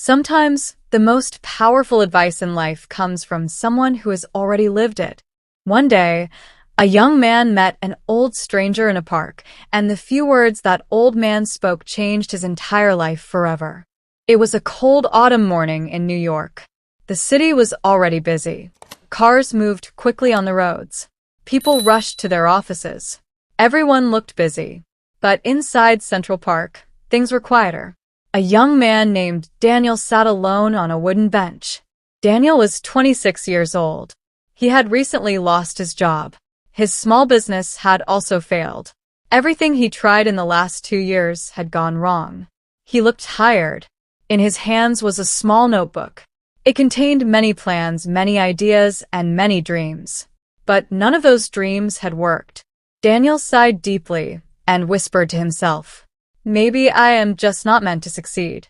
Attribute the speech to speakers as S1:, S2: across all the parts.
S1: Sometimes, the most powerful advice in life comes from someone who has already lived it. One day, a young man met an old stranger in a park, and the few words that old man spoke changed his entire life forever. It was a cold autumn morning in New York. The city was already busy. Cars moved quickly on the roads. People rushed to their offices. Everyone looked busy. But inside Central Park, things were quieter. A young man named Daniel sat alone on a wooden bench. Daniel was 26 years old. He had recently lost his job. His small business had also failed. Everything he tried in the last 2 years had gone wrong. He looked tired. In his hands was a small notebook. It contained many plans, many ideas, and many dreams. But none of those dreams had worked. Daniel sighed deeply and whispered to himself, "Maybe I am just not meant to succeed."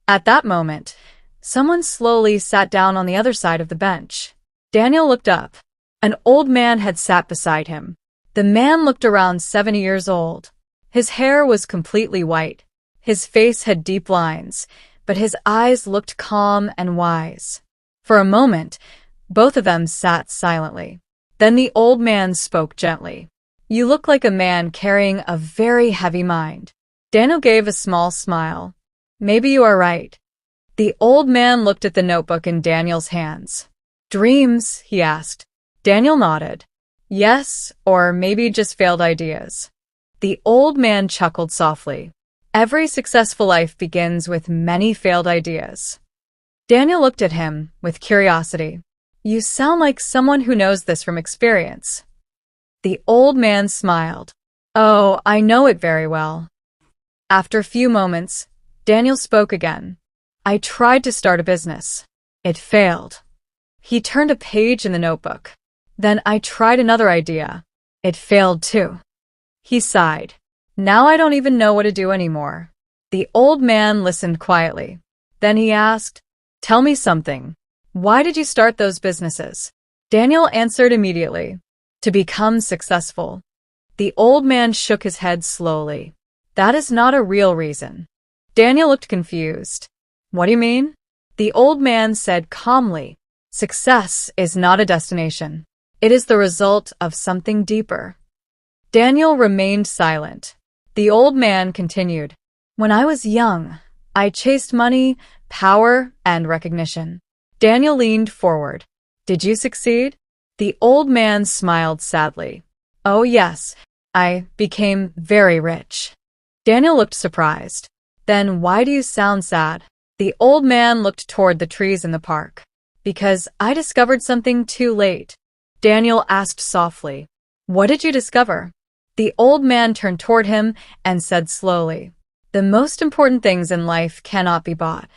S1: At that moment, someone slowly sat down on the other side of the bench. Daniel looked up. An old man had sat beside him. The man looked around 70 years old. His hair was completely white. His face had deep lines, but his eyes looked calm and wise. For a moment, both of them sat silently. Then the old man spoke gently. "You look like a man carrying a very heavy mind." Daniel gave a small smile. "Maybe you are right." The old man looked at the notebook in Daniel's hands. "Dreams?" he asked. Daniel nodded. "Yes, or maybe just failed ideas." The old man chuckled softly. "Every successful life begins with many failed ideas." Daniel looked at him with curiosity. "You sound like someone who knows this from experience." The old man smiled. "Oh, I know it very well." After a few moments, Daniel spoke again. "I tried to start a business. It failed." He turned a page in the notebook. "Then I tried another idea. It failed too." He sighed. "Now I don't even know what to do anymore." The old man listened quietly. Then he asked, "Tell me something. Why did you start those businesses?" Daniel answered immediately, "To become successful." The old man shook his head slowly. "That is not a real reason." Daniel looked confused. "What do you mean?" The old man said calmly, "Success is not a destination. It is the result of something deeper." Daniel remained silent. The old man continued, "When I was young, I chased money, power, and recognition." Daniel leaned forward. "Did you succeed?" The old man smiled sadly. "Oh yes, I became very rich." Daniel looked surprised. "Then why do you sound sad?" The old man looked toward the trees in the park. "Because I discovered something too late." Daniel asked softly, "What did you discover?" The old man turned toward him and said slowly, "The most important things in life cannot be bought."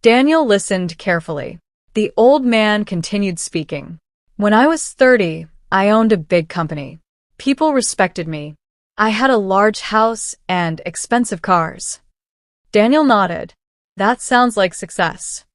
S1: Daniel listened carefully. The old man continued speaking. "When I was 30, I owned a big company. People respected me. I had a large house and expensive cars." Daniel nodded. "That sounds like success."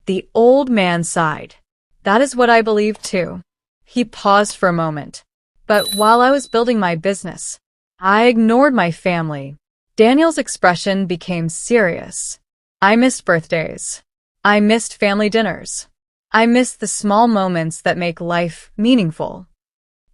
S1: The old man sighed. "That is what I believe too." He paused for a moment. "But while I was building my business, I ignored my family." Daniel's expression became serious. "I missed birthdays. I missed family dinners. I missed the small moments that make life meaningful."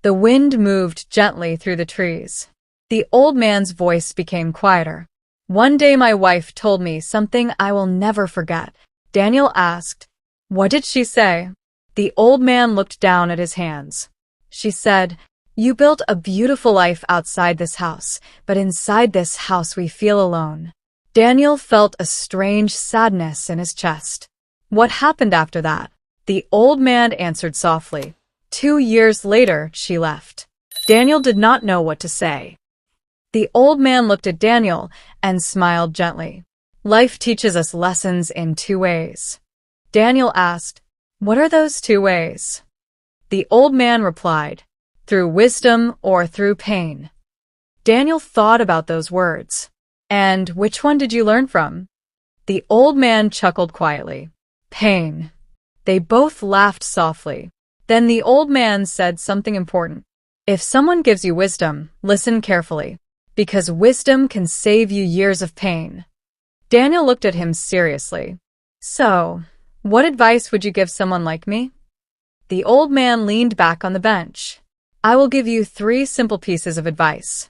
S1: The wind moved gently through the trees. The old man's voice became quieter. "One day my wife told me something I will never forget." Daniel asked, "What did she say?" The old man looked down at his hands. "She said, 'You built a beautiful life outside this house, but inside this house we feel alone.'" Daniel felt a strange sadness in his chest. "What happened after that?" The old man answered softly. 2 years later, she left." Daniel did not know what to say. The old man looked at Daniel and smiled gently. "Life teaches us lessons in 2 ways." Daniel asked, "What are those 2 ways?" The old man replied, "Through wisdom or through pain." Daniel thought about those words. "And which one did you learn from?" The old man chuckled quietly. "Pain." They both laughed softly. Then the old man said something important. "If someone gives you wisdom, listen carefully, because wisdom can save you years of pain." Daniel looked at him seriously. So, what advice would you give someone like me? The old man leaned back on the bench. I will give you 3 simple pieces of advice.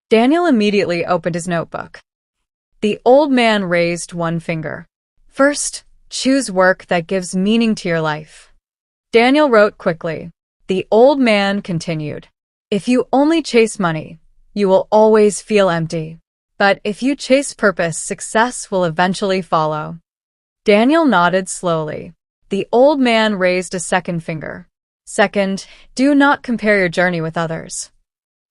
S1: Daniel immediately opened his notebook. The old man raised one finger. First, choose work that gives meaning to your life. Daniel wrote quickly. The old man continued. If you only chase money, you will always feel empty. But if you chase purpose, success will eventually follow. Daniel nodded slowly. The old man raised a second finger. Second, do not compare your journey with others.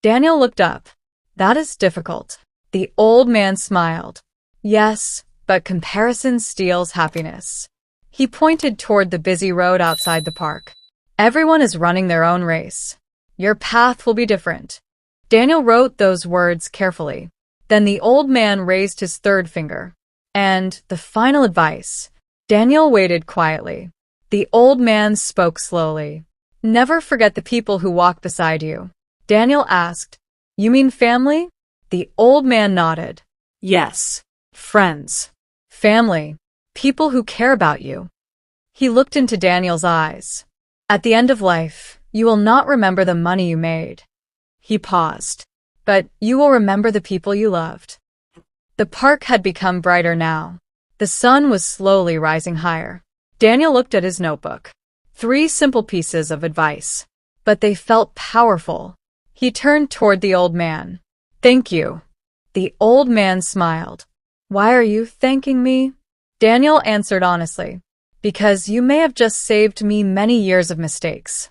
S1: Daniel looked up. That is difficult. The old man smiled. Yes, but comparison steals happiness. He pointed toward the busy road outside the park. Everyone is running their own race. Your path will be different. Daniel wrote those words carefully. Then the old man raised his third finger. And the final advice. Daniel waited quietly. The old man spoke slowly. Never forget the people who walk beside you. Daniel asked, You mean family? The old man nodded. Yes, friends. Family. People who care about you. He looked into Daniel's eyes. At the end of life, you will not remember the money you made. He paused. But you will remember the people you loved. The park had become brighter now. The sun was slowly rising higher. Daniel looked at his notebook. 3 simple pieces of advice. But they felt powerful. He turned toward the old man. Thank you. The old man smiled. Why are you thanking me? Daniel answered honestly. Because you may have just saved me many years of mistakes.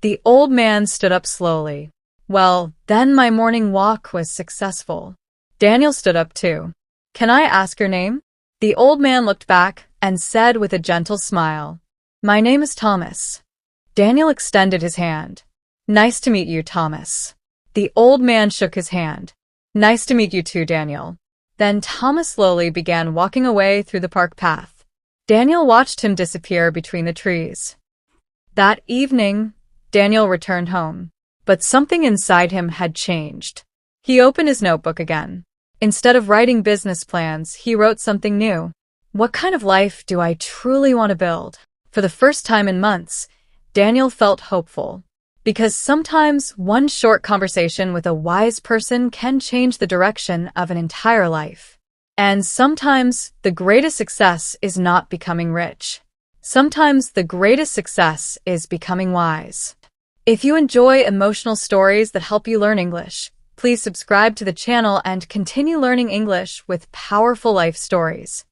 S1: The old man stood up slowly. Well, then my morning walk was successful. Daniel stood up too. Can I ask your name? The old man looked back and said with a gentle smile, My name is Thomas. Daniel extended his hand. Nice to meet you, Thomas. The old man shook his hand. Nice to meet you too, Daniel. Then Thomas slowly began walking away through the park path. Daniel watched him disappear between the trees. That evening, Daniel returned home. But something inside him had changed. He opened his notebook again. Instead of writing business plans, he wrote something new. What kind of life do I truly want to build? For the first time in months, Daniel felt hopeful. Because sometimes one short conversation with a wise person can change the direction of an entire life. And sometimes the greatest success is not becoming rich. Sometimes the greatest success is becoming wise. If you enjoy emotional stories that help you learn English, please subscribe to the channel and continue learning English with powerful life stories.